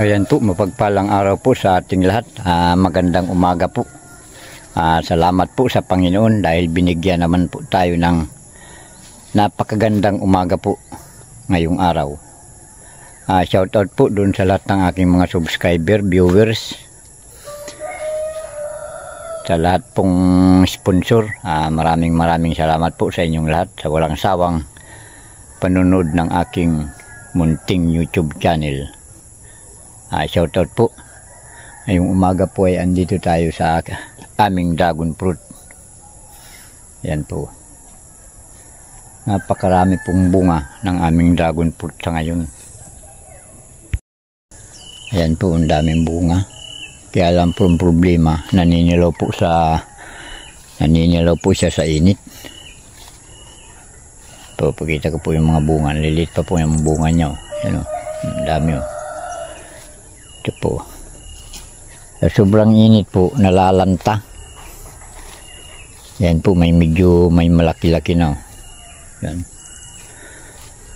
Ayan po, mapagpalang araw po sa ating lahat. Magandang umaga po. Salamat po sa Panginoon dahil binigyan naman po tayo ng napakagandang umaga po ngayong araw. Shoutout po dun sa lahat ng aking mga subscriber, viewers, sa lahat pong sponsor. Maraming salamat po sa inyong lahat sa walang sawang panunod ng aking munting YouTube channel. Shoutout po. Ngayong umaga po ay andito tayo sa aming dragon fruit. Yan po. Napakarami pong bunga ng aming dragon fruit sa ngayon. Ayan po, ang daming bunga. Kaya lang po ang problema, naninilaw po siya sa init. Po, pakita ko po yung mga bunga. Lilit pa po yung bunga niya. Yan o, ang dami o. Ito po. Sa sobrang init po, nalalanta. Yan po, may malaki-laki na. Yan.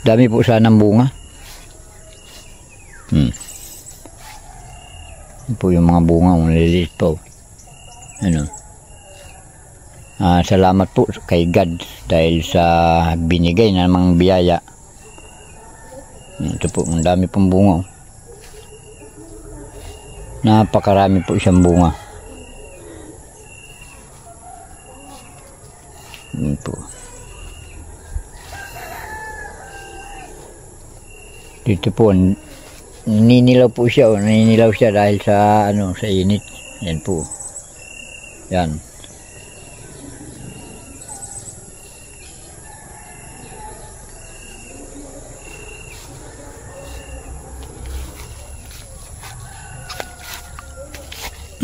Dami po sanang bunga. Yan po yung mga bunga, maliliit po. Ano? Salamat po kay God dahil sa binigay na namang biyaya. Ito po, ang dami pong bunga. Napakarami po siyang bunga. Yan po. Dito po, naninilaw po siya. Naninilaw siya dahil sa sa init. Yan po. Yan.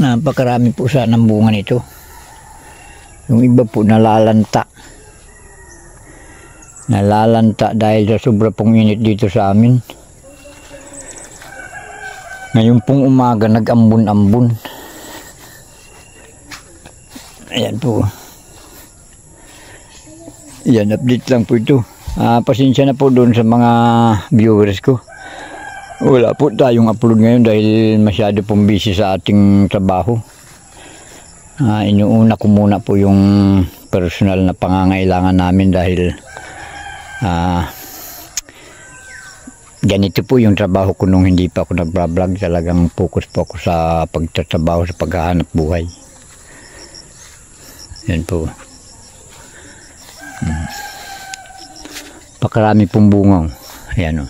Napakarami po sana ng bunga nito. Yung iba po nalalanta. Nalalanta dahil sa sobra pong init dito sa amin. Ngayon pong umaga nag-ambon-ambon. Ayan po. Ayan, update lang po ito. Pasensya na po doon sa mga viewers ko. Wala po tayong upload ngayon dahil masyado pong busy sa ating trabaho. Inuuna ko muna po yung personal na pangangailangan namin dahil ganito po yung trabaho ko nung hindi pa ako nagbablog. Talagang focus po ako sa pagtatrabaho, sa paghahanap buhay. Yan po. Pakarami pong bunga. Ayan o.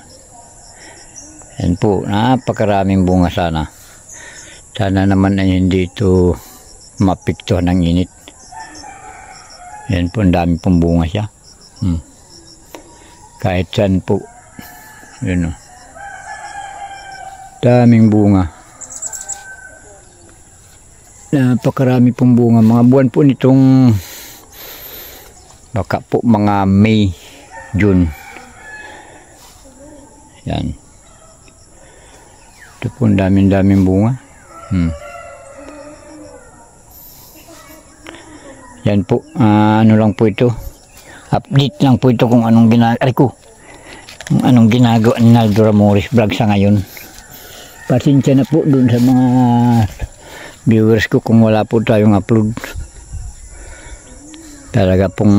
Yan po, napakaraming bunga sana. Sana naman ay hindi ito mapiktuhan ng init. Yan po, ang dami pong bunga siya. Kahit saan po. Yan o. Daming bunga. Napakarami pong bunga. Mga buwan po nitong baka po mga May, June. Yan. Ito po, ang daming bunga. Yan po, ano lang po ito. Update lang po ito kung anong ginagawa ni Naldo Ramoris vlog sa ngayon. Pasensya na po dun sa mga viewers ko kung wala po tayong upload. Talaga pong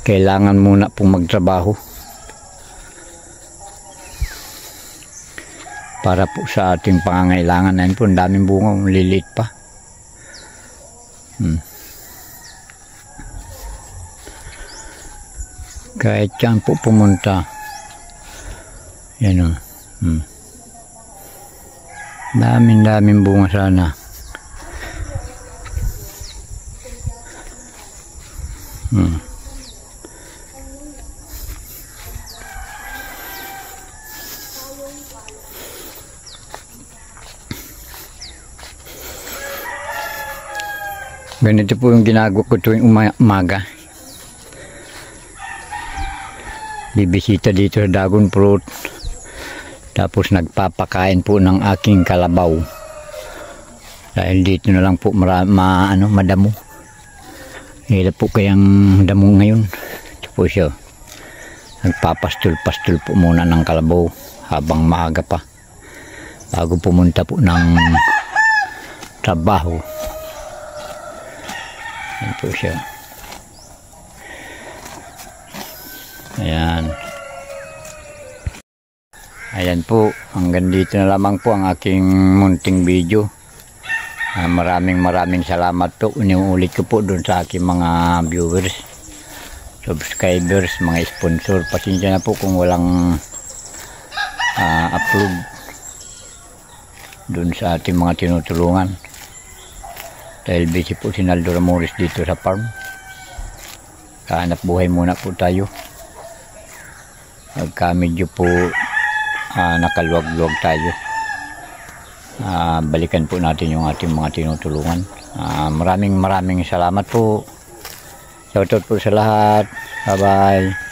kailangan muna pong magtrabaho para po sa ating pangangailangan. Na yun po, ang daming bunga, lilit pa. Kahit saan po pumunta. Yan o. Daming bunga sana. Ganito po yung ginagawa ko tuwing umaga. Bibisita dito sa dragon fruit. Tapos nagpapakain po ng aking kalabaw. Dahil dito na lang po madamo. Hirap po kayang damo ngayon. Ito po siya. Nagpapastol-pastol po muna ng kalabaw habang maaga pa. bago pumunta po ng trabaho. Yan po siya. Ayan. Ayan po, hanggang dito na lamang po ang aking munting video. Maraming salamat po. Inuulit ko po dun sa aking mga viewers, subscribers, mga sponsor. Pasensya na po kung walang upload dun sa ating mga tinutulungan. Dahil busy po si Naldo Ramones dito sa farm. Kahanap buhay muna po tayo. Pagka medyo po nakaluwag-luwag tayo, balikan po natin yung ating mga tinutulungan. Maraming salamat po. Shoutout po sa lahat. Bye bye.